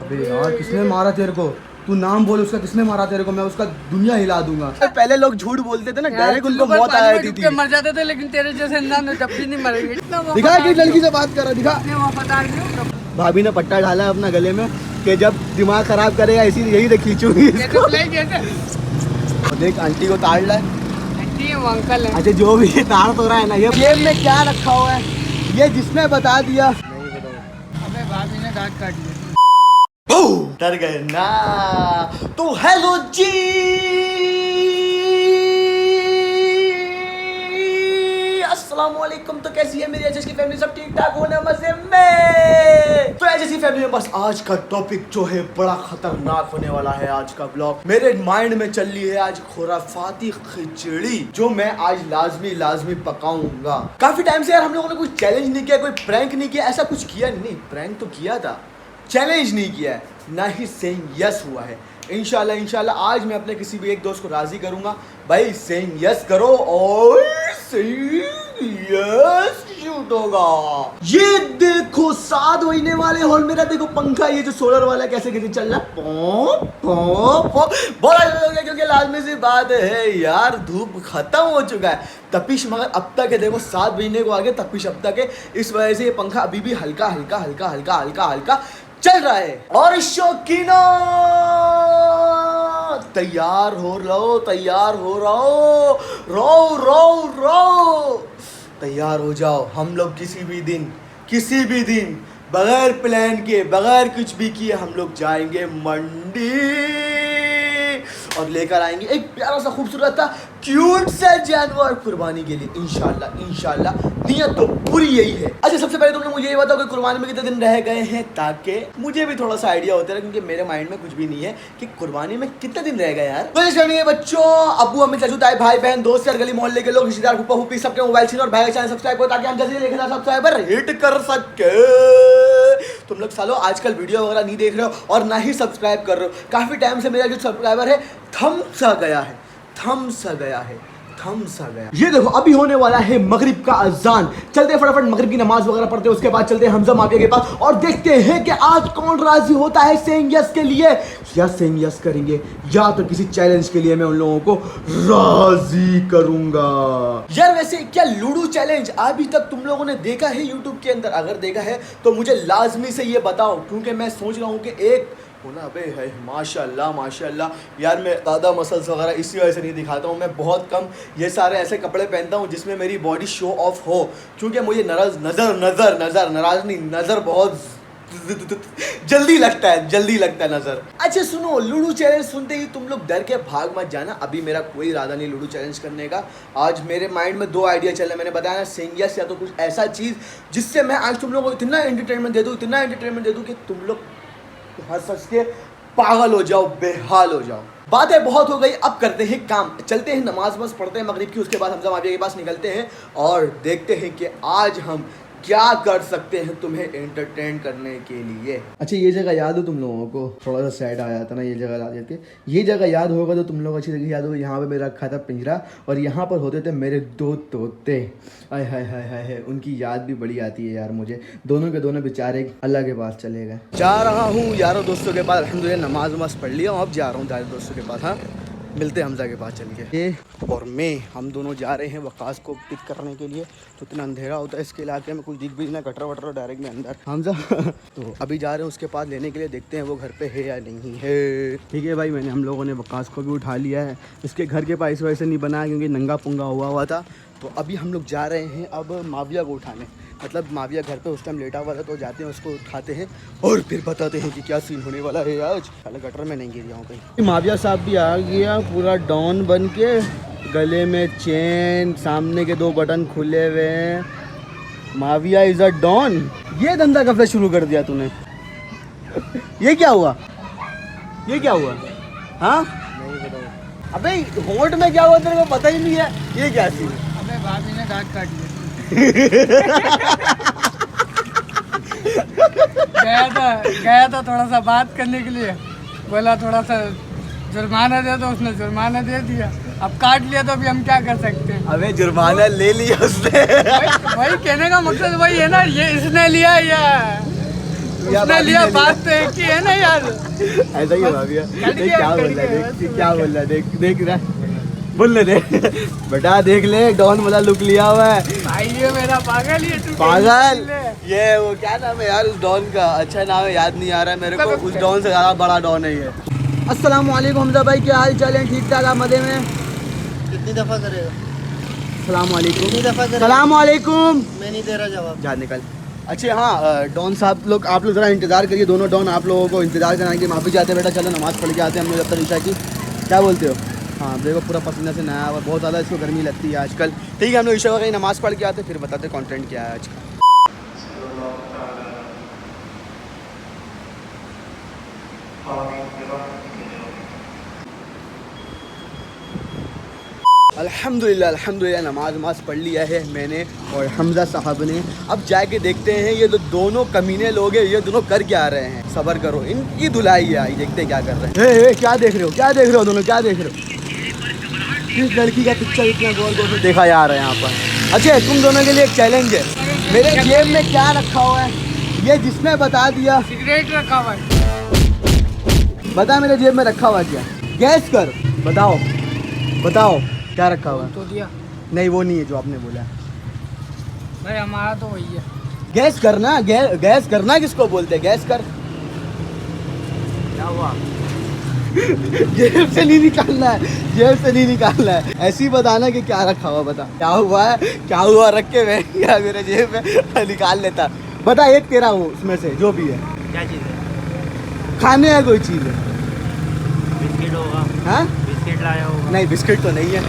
अबे यार किसने मारा तेरे को? तू नाम बोल उसका, किसने मारा तेरे को? मैं उसका दुनिया हिला दूंगा। पहले लोग झूठ बोलते थे ना, डायरेक्ट उनको मौत आ जाती थी। मर जाते थे, लेकिन तेरे जैसे इंसान जब भी नहीं मरेंगे। दिखा कि लड़की से बात कर रहा, दिखा। वफादार क्यों? भाभी ने पट्टा डाला है अपना गले में कि जब दिमाग खराब करेगा इसी यही से खींचूंगी इसको। देख आंटी को ताड़ ला है। आंटी है वो अंकल है। अच्छा जो भी ये ताड़ तो रहा है ना, ये जेब में क्या रखा हुआ है ये जिसने बता दिया। अबे भाभी ने दांत काट दिया। डर गए ना। तो हेलो जी, अस्सलाम वालेकुम। तो कैसी है मेरी एचएस की फैमिली? सब ठीक ठाक होने मजे में। तो एचएस की फैमिली में बस आज का टॉपिक जो है बड़ा खतरनाक होने वाला है। आज का ब्लॉग मेरे माइंड में चल रही है आज खुराफाती खिचड़ी, जो मैं आज लाजमी पकाऊंगा। काफी टाइम से यार हम लोगों ने कोई चैलेंज नहीं किया, कोई प्रैंक नहीं किया, ऐसा कुछ किया नहीं। प्रैंक तो किया था, चैलेंज नहीं किया है, ना ही सेइंग यस हुआ है। इंशाल्लाह आज मैं अपने किसी भी एक दोस्त को राजी करूंगा, भाई सेइंग यस करो और सेइंग यस शूट होगा। ये देखो 7 महीने वाले हॉल मेरा देखो पंखा, ये जो सोलर वाला कैसे कैसे चल रहा है, क्योंकि लाजमी सी बात है यार, धूप खत्म हो चुका है, तपिश मगर अब तक है। देखो 7 महीने को आगे तपिश अब तक है, इस वजह से ये पंखा अभी भी हल्का चल रहा है। और शौकीनो तैयार हो रहो, तैयार हो जाओ। हम लोग किसी भी दिन बगैर प्लान के, बगैर कुछ भी किए हम लोग जाएंगे मंडी और लेकर आएंगे एक प्यारा सा खूबसूरत सा क्यूट सा जानवर कुर्बानी के लिए। इंशाल्लाह नियत तो पूरी यही है। अच्छा सबसे पहले तुमने मुझे ये बताओ कि कुर्बानी में कितने दिन रह गए हैं, ताकि मुझे भी थोड़ा सा आइडिया होता है, क्योंकि मेरे माइंड में कुछ भी नहीं है कि कुर्बानी में कितने दिन रह गए यार। तो इस बच्चों, अब्बू अम्मी चाचू ताई भाई बहन दोस्त यार गली मोहल्ले के लोग रिश्तेदार फूफा फूफी सबके मोबाइल छीन और भाई का चैनल सब्सक्राइब करो, ताकि हम जल्दी से 1000 सब्सक्राइबर हिट कर सके। तुम लोग सालों आजकल वीडियो वगैरह नहीं देख रहे हो और ना ही सब्सक्राइब कर रहे हो। काफी टाइम से मेरा जो सब्सक्राइबर है थम सा गया है। ये देखो अभी होने वाला है मगरिब का अजान। चलते फटाफट मगरिब की नमाज वगैरह पढ़ते हैं, उसके बाद चलते हैं हमजा माफिया के पास और देखते हैं कि आज कौन राजी होता है सेइंग यस के लिए। या सेइंग यस करेंगे या तो किसी चैलेंज के लिए मैं उन लोगों को राजी करूंगा। यार वैसे क्या लूडो चैलेंज अभी तक तुम लोगों ने देखा है यूट्यूब के अंदर? अगर देखा है तो मुझे लाजमी से ये बताओ, क्योंकि मैं सोच रहा हूँ कि एक होना अबे है। माशाल्लाह यार, मैं ज़्यादा मसल्स वगैरह इसी वजह से नहीं दिखाता हूँ। मैं बहुत कम ये सारे ऐसे कपड़े पहनता हूँ जिसमें मेरी बॉडी शो ऑफ हो, क्योंकि मुझे नज़र बहुत जल्दी लगता है नज़र। अच्छा सुनो, लूडो चैलेंज सुनते ही तुम लोग डर के भाग मत जाना। अभी मेरा कोई इरादा नहीं लूडो चैलेंज करने का। आज मेरे माइंड में 2 आइडिया चल रहे, मैंने बताया ना, सेइंग यस या तो कुछ ऐसा चीज़ जिससे मैं आज तुम लोगों को इतना एंटरटेनमेंट दे दूँ कि तुम लोग हंस के पागल हो जाओ, बेहाल हो जाओ। बातें बहुत हो गई, अब करते हैं काम। चलते हैं नमाज पढ़ते हैं मगरिब की, उसके बाद हमजा माफिया के पास निकलते हैं और देखते हैं कि आज हम क्या कर सकते हैं तुम्हें एंटरटेन करने के लिए। अच्छा ये जगह याद हो तुम लोगों को? थोड़ा सा सैड आया था ना, ये जगह याद है। ये जगह याद होगा तो तुम लोग अच्छी जगह याद होगा। यहाँ पे मैं रखा था पिंजरा और यहाँ पर होते थे मेरे 2 तोते। आय हाय उनकी याद भी बड़ी आती है यार मुझे। दोनों के दोनों बेचारे अल्लाह के पास चले गए। जा रहा हूँ यारों दोस्तों के पास, अल्हम्दुलिल्लाह नमाज पढ़ लिया, अब जा रहा हूँ यारों दोस्तों के पास। हाँ मिलते हैं हमजा के पास चल के। ये और मैं हम दोनों जा रहे हैं वकास को पिक करने के लिए। तो इतना अंधेरा होता है इसके इलाके में, कुछ दिख भी नहीं, कटरा वटरा डायरेक्ट में अंदर हमजा तो अभी जा रहे हैं उसके पास लेने के लिए, देखते हैं वो घर पे है या नहीं है। ठीक है भाई, मैंने हम लोगों ने वकास को भी उठा लिया है। इसके घर के पास इस वजह से नहीं बनाया क्योंकि नंगा पुंगा हुआ था। तो अभी हम लोग जा रहे हैं अब माविया को उठाने, मतलब माविया घर पे उस टाइम लेटा हुआ था, तो जाते हैं उसको उठाते हैं और फिर बताते हैं कि क्या सीन होने वाला है आज। पहले गटर में नहीं गिर जाऊँ कहीं। माविया साहब भी आ गया पूरा डॉन बन के, गले में चेन, सामने के 2 बटन खुले हुए हैं। Muawiya is a don. ये धंधा कब से शुरू कर दिया तूने? ये क्या हुआ हाँ? अबे होंठ में क्या हुआ तेरे को पता ही नहीं है? ये क्या सीन? अबे भाभी ने दांत काट दिया। गया था थोड़ा सा बात करने के लिए, बोला थोड़ा सा जुर्माना दे दो, उसने जुर्माना दे दिया। अब काट लिया तो अभी हम क्या कर सकते हैं? अबे जुर्माना ले लिया उसने। वही कहने का मकसद वही है ना, ये इसने लिया या उसने लिया बात तो एक ही है ना यार। ऐसा ही है भाभी, देख क्या बोल रहा है, देख क्या बोल रहा है, देख देख रहा है, बोलने दे बेटा, देख ले डॉन वाला लुक लिया हुआ है भाई ये मेरा पागल ही है, तू पागल। ये वो क्या नाम है यार उस डॉन का, अच्छा नाम है, याद नहीं आ रहा है मेरे को, उस डॉन से ज़्यादा बड़ा डॉन है ये। अस्सलाम वालेकुम हमजा भाई, क्या हाल चाल है? ठीक ठाक, आप मज़े में? कितनी दफा करेगा? सलाम वालेकुम। कितनी दफा करेगा? सलाम वालेकुम। मैं नहीं दे रहा जवाब। जा निकल। अच्छा हाँ डॉन साहब लोग, आप लोग ज़रा इंतज़ार करिए, दोनों डॉन आप लोगों को इंतज़ार कराएंगे, कि माफ़ी चाहते हैं बेटा, चलो नमाज़ पढ़ के आते हैं हम लोग जब तक ईशा की, क्या बोलते हो? हाँ देखो पूरा पसीने से नया, और बहुत ज़्यादा इसको गर्मी लगती है आजकल। ठीक है हम लोग ईशा वगैरह नमाज़ पढ़ के आते हैं, फिर बताते कंटेंट क्या है आज का। अल्हम्दुलिल्लाह नमाज पढ़ लिया है मैंने और हमजा साहब ने। अब जाके देखते हैं ये दोनों कमीने लोग हैं, ये दोनों कर क्या रहे हैं। सब्र करो, इनकी धुलाई है, आई देखते हैं क्या कर रहे हैं। हे क्या देख रहे हो, क्या देख रहे हो दोनों, क्या देख रहे हो? इस लड़की का पिक्चर इतना गौर गौर से देखा जा रहा है यहाँ पर। अच्छा तुम दोनों के लिए एक चैलेंज है, मेरे जेब में क्या रखा हुआ है ये जिसने बता दिया, सिगरेट रखा हुआ है। बता मेरे जेब में रखा हुआ क्या, गैस कर, बताओ बताओ क्या रखा हुआ है? तो दिया नहीं वो नहीं है जो आपने बोला, भाई, हमारा तो वही है। गैस करना, गैस करना किसको बोलते हैं, गैस कर। क्या हुआ? जेब से नहीं निकालना है, जेब से नहीं निकालना है, ऐसे ही बताना कि क्या रखा हुआ, बता क्या हुआ है, क्या हुआ, रख के मैं या मेरे जेब में निकाल लेता। बता एक तेरा हो उसमें से जो भी है, क्या चीज़ है? खाने है कोई चीज़ है? बिस्किट होगा। हाँ बिस्किट लाया होगा। नहीं बिस्किट तो नहीं है,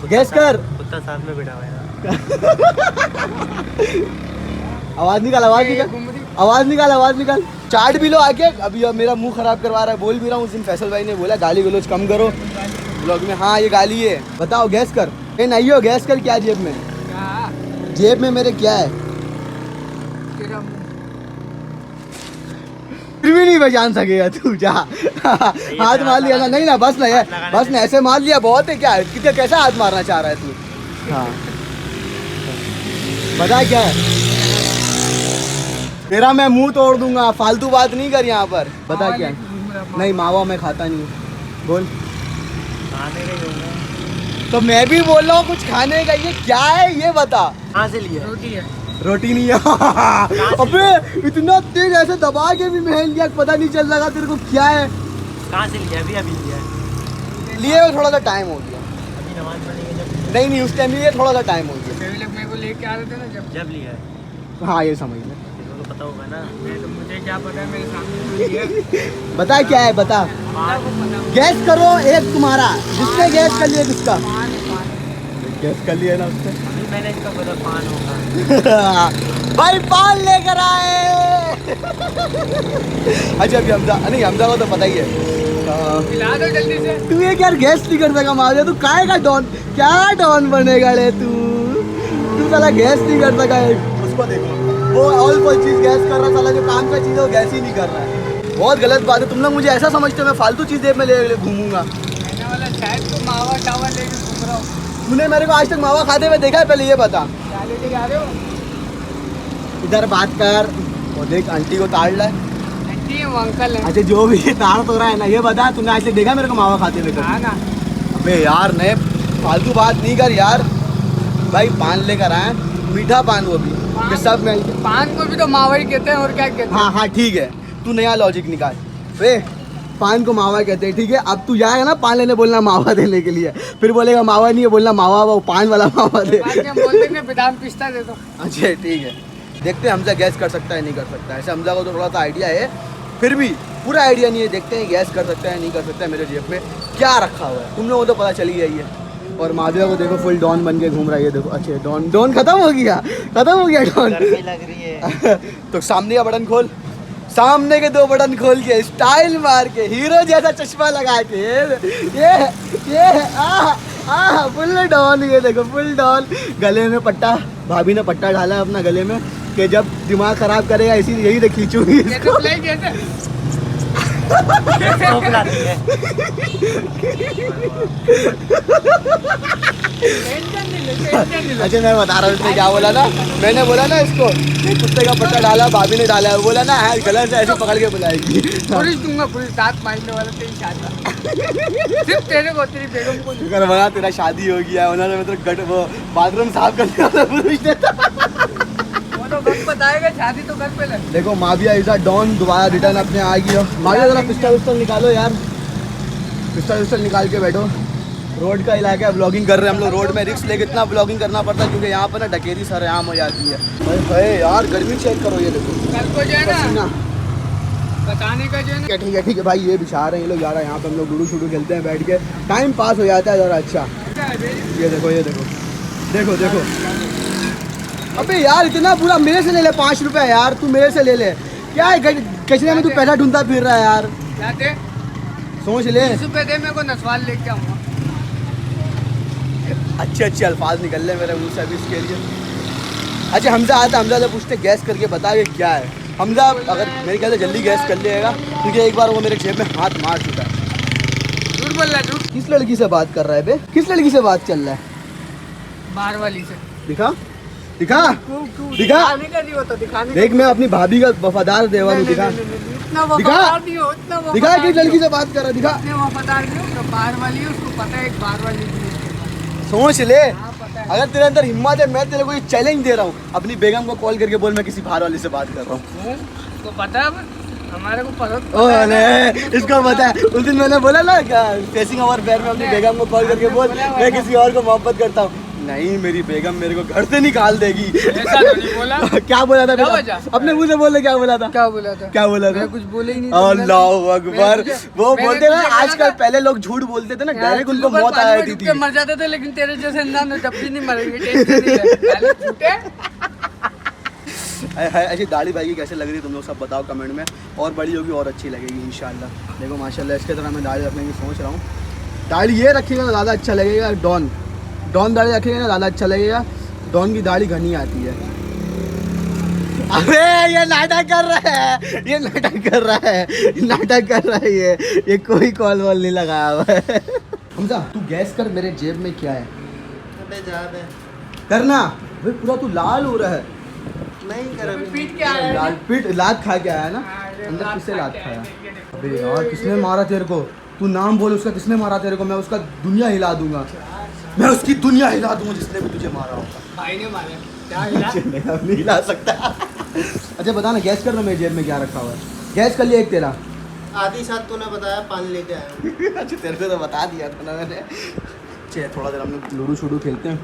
गैस कर। कुत्ता साथ में बैठा हुआ है। आवाज़ निकाल, आवाज़ निकाल, आवाज़ निकाल, आवाज़ निकाल। चाट भी लो आके, अभी अब मेरा मुंह खराब करवा रहा है, बोल भी रहा हूँ। उस दिन फैसल भाई ने बोला गाली गलोच कम करो ब्लॉग में। हाँ ये गाली है, बताओ गैस कर। नहीं हो गैस कर, क्या जेब में, क्या जेब में मेरे क्या है? तेरा फिर भी नहीं पहचान सकेगा तू, जा हाथ मार लिया ना, नहीं ना बस ना, बस ना ऐसे मार लिया बहुत है, क्या है कितना, कैसा हाथ मारना चाह रहा है तू? हाँ बता क्या है तेरा, मैं मुंह तोड़ दूंगा, फालतू बात नहीं कर यहाँ पर। बता क्या है? नहीं मावा मैं खाता नहीं हूँ, बोल। खाने का ही होगा। तो मैं भी बोल रहा हूँ कुछ खाने का, ये क्या है ये बता। कहाँ से लिया? रोटी है। रोटी नहीं है अबे इतना तेज ऐसे दबा के भी महल लिया, पता नहीं चल रहा तेरे को क्या है। कहाँ से लिया? अभी लिया। लिए हुए थोड़ा सा टाइम हो गया। अभी नमाज पढ़ेंगे जब। नहीं उस टाइम लिए थोड़ा सा टाइम हो गया। सभी लोग मेरे को लेके आ रहे थे ना जब लिया है हाँ ये समझ ले, तेरे को पता होगा ना। मैं तो, मुझे क्या पता है, मेरे सामने तो है। बता क्या है, बता मेरे को पता है। गैस करो। एक तुम्हारा जिसने गैस कर लिया, किसका पान है। गैस कर लिया ना उसने। अभी मैंने इसका पता पान होगा। भाई पान लेकर आए अच्छा अभी हमजा, नहीं हमजा को तो पता ही है। खिला दो जल्दी से। तू ये क्या गैस नहीं कर सका मार तू काय का डॉन, क्या डॉन बनेगा रे तू साला गैस नहीं कर सका है। उसको देखो वो ऑल कोई चीज़ गैस कर रहा, साला जो काम का चीज़ है वो गैस ही नहीं कर रहा है। बहुत गलत बात है, तुम लोग मुझे ऐसा समझते हो मैं फालतू चीज़ें में ले घूमूंगा। मैंने वाला शायद तो मावा टावा लेके घूम रहा हूँ। तूने मेरे को आज तक मावा खाते हुए देखा है, पहले ये बता। क्या लेके जा रहे हो? इधर बात कर, वो देख आंटी को ताड़ ला। आंटी है वो अंकल है। अच्छा जो भी ताड़ तो रहा है ना, ये बता तूने आज तक देखा मेरे को मावा खाते हुए हाँ कभी? ना। अबे यार नहीं फालतू बात नहीं कर यार। भाई पान लेकर आए, मीठा पान वो भी, ये सब मैं। पान को भी तो मावा ही कहते हैं, और क्या कहते हैं? हाँ हाँ ठीक है, तू नया लॉजिक निकाल। वे पान को मावा कहते हैं, ठीक है। अब तू जाएगा ना पान लेने, बोलना मावा देने के लिए, फिर बोलेगा मावा नहीं है, बोलना मावा वो पान वाला मावा दे। बाद में बोल देंगे बादाम पिस्ता दे दो। अच्छा ठीक है, देखते हैं हमजा गैस कर सकता है नहीं कर सकता है। ऐसे हमजा को तो थोड़ा सा आइडिया है, फिर भी पूरा आइडिया नहीं है। देखते हैं गैस कर सकता है नहीं कर सकता है। मेरे जेब में क्या रखा हुआ है तुम लोगों को तो पता चली गई है। और माधुया को देखो फुल डॉन बन के घूम रहा है, ये देखो। अच्छा डॉन खत्म हो गया, खत्म हो गया डॉन। गर्मी लग रही है। तो सामने का बटन खोल, सामने के 2 बटन खोल के स्टाइल मार के हीरो जैसा चश्मा लगा के ये फुल डॉन। ये देखो फुल डॉन, गले में पट्टा, भाभी ने पट्टा डाला है अपना गले में कि जब दिमाग खराब करेगा इसी यही तो खींचूंगी ये तो इसको। प्ले कैसे? भूख लगती है। टेंशन नहीं ले, टेंशन नहीं ले। अच्छा मैं बता रहा हूँ इसने क्या बोला ना, मैंने बोला ना इसको कि कुत्ते का पट्टा डाला, भाभी ने डाला है, बोला ना है गलत है, ऐसे पकड़ के बुलाएगी। पुलिस दूंगा, पुलिस दांत मारने वाला तेरी शादी सिर्फ तेरे को, तेरी बेगम को। शुक्र बना तेरा शादी हो गया, उन्होंने मतलब गट वो बाथरूम साफ कर दिया था पुरुष ने। वो तो वक्त बताएगा, शादी तो घर पे लग। देखो माविया इज़ा डॉन दोबारा रिटर्न अपने आ गई हो। माविया जरा पिस्टल विस्टल निकालो यार, पिस्टल विस्टल निकाल के बैठो। रोड का इलाका है, ब्लॉगिंग कर रहे हैं हम लोग रोड में, रिस्क लेके इतना ब्लॉगिंग करना पड़ता है क्योंकि यहाँ पर ना डकेती सरेआम हो जाती है। भाई यार गर्मी चेक करो, ये देखो कल को जो है ना पसीना। बताने का जो है ना, ठीक है भाई, ये बिछा रहे हैं ये लोग यार, यहाँ पे हम लोग लूडो शूडो खेलते हैं बैठ के, टाइम पास हो जाता है ज़रा। अच्छा क्या है बे? ये देखो, ये देखो देखो देखो। अबे यार इतना पूरा मेरे से ले ले 5 रुपए यार, तू मेरे से ले ले। क्या है कचरे में तू पैसा ढूंढता फिर रहा है यार, क्या दे? सोच ले। 20 रुपए दे, मेरे को नसवाल लेके आऊँगा। अच्छे अच्छे अल्फाज निकल रहे मेरे मुँह से अभी इसके लिए। अच्छा हमजा आता, हमजा से पूछते गैस करके बता ये क्या है। हमजा अगर मेरे ख्याल से जल्दी गैस कर लेगा क्योंकि एक बार वो मेरे जेब में हाथ मार चुका है। झूठ बोल रहा है, झूठ। किस लड़की से बात कर रहा है बे, किस लड़की से बात चल रहा है? बाहर वाली से। दिखा दिखा क्यों क्यों? दिखा? दिखाने का नहीं होता, दिखाने का। देख मैं अपनी भाभी का वफादार देवा हूँ। दिखा इतना वफादार नहीं हो, इतना दिखा वफादार किस लड़की से बात कर रहा है, दिखा। इतने वफादार नहीं हो, तो बाहर वाली है, उसको पता है एक बाहर वाली भी है। सोच ले, हाँ, पता है। अगर तेरे अंदर हिम्मत है, मैं तेरे को ये चैलेंज दे रहा हूँ, अपनी बेगम को कॉल करके बोल मैं किसी बाहर वाले से बात कर रहा हूँ। तो पता है, हमारे को पता ओह है ना। नहीं, इसको पता है। उस दिन मैंने बोला ना क्या फेसिंग आवर पैर में अपनी बेगम को कॉल करके बोल मैं किसी और को मोहब्बत करता हूँ। नहीं, मेरी बेगम मेरे को घर से निकाल देगी। ऐसा तो नहीं बोला। क्या बोला था क्या बेटा? वजह? अपने मुंह से बोल ले, क्या बोला था? क्या बोला था? क्या बोला था? मैं कुछ बोले ही नहीं। अल्लाह अकबर। वो मैंने बोलते ना तुझे बोला आजकल था। पहले लोग झूठ बोलते थे ना, यार, डायरेक्ट उनको चुल्लू पर मौत आ पानी में जाती डूब थी। के मर जाते थे, लेकिन तेरे जैसे इंसान जब भी नहीं मरेंगे, टेंशन नहीं है। पहले झूठे। ऐसी दाढ़ी भाई की कैसे लग रही है तुम लोग सब बताओ कमेंट में, और बड़ी होगी और अच्छी लगेगी इंशाल्लाह। देखो माशाल्लाह इसके तरह मैं दाढ़ी रखने की सोच रहा हूँ। दाढ़ी ये रखेगा तो ज़्यादा अच्छा लगेगा, डॉन दाढ़ी रखेगा ना ज़्यादा अच्छा लगेगा। डॉन की दाढ़ी घनी आती है। अबे ये नाटक कर रहा है, ये नाटक कर रहा है, नाटक कर रहा है ये कोई कॉल वॉल नहीं लगाया हुआ है। हमजा तू गैस कर मेरे जेब में क्या है, अबे जा बे। करना भाई, पूरा तू लाल हो रहा है। नहीं कर अभी। पीट के आया है। लाल पीट लात खा के आया ना, हाँ, ये अंदर लात किससे खा लात के खाया? आया, ये अबे यार किसने मारा तेरे को? तू नाम बोल उसका, किसने मारा तेरे को? मैं उसका दुनिया हिला दूंगा, मैं उसकी दुनिया हिला दूंगा जिसने भी तुझे मारा होगा। भाई ने मारा। क्या हिला? नहीं हिला सकता। अच्छा बता ना, गैस कर ना मेरे जेब में क्या रखा हुआ है। गैस कर लिया एक तेरा। आधी साथ तूने बताया, पानी लेके आया। अच्छा तेरे को तो बता दिया था ना मैंने। चलिए थोड़ा देर हम लोग लूडो शूडो खेलते हैं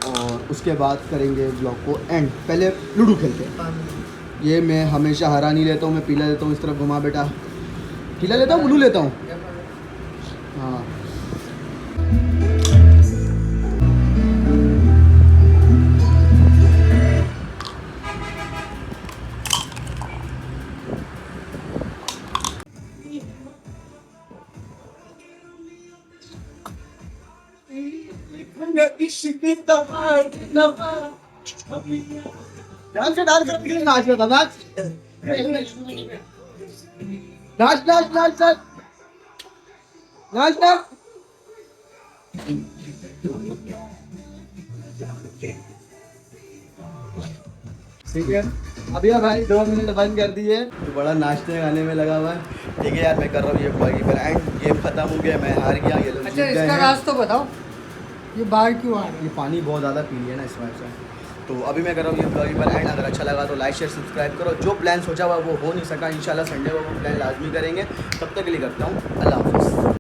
और उसके बाद करेंगे ब्लॉग को एंड। पहले लूडो खेलते हैं। पानी। ये मैं हमेशा हरा नहीं लेता हूँ, मैं पीला लेता हूँ। इस तरफ घुमा बेटा, पीला लेता हूँ ब्लू लेता हूँ। हाँ डांस डांस करने के लिए नाच रहा था, नाच नाच नाच नाच नाच नाच नाच। ठीक है अभी यार भाई 2 मिनट बंद कर दिए, तो बड़ा नाचने गाने में लगा हुआ है। ठीक है यार मैं कर रहा हूँ ये ब्लॉग पर एंड। गेम खत्म हो गया, मैं हार गया, ये लोग अच्छा जीत गए इसका हैं। राज तो बताओ, ये बाहर क्यों आ रहा है? ये पानी बहुत ज़्यादा पी लिया ना इस वजह से। तो अभी मैं कर रहा हूँ ये ब्लॉग पर एंड। अगर अच्छा लगा तो लाइक शेयर सब्सक्राइब करो। जो प्लान सोचा हुआ वो हो नहीं सका, इंशाल्लाह संडे को वो प्लान लाजमी करेंगे। तब तक के लिए करता हूँ, अल्लाह हाफ़िज़।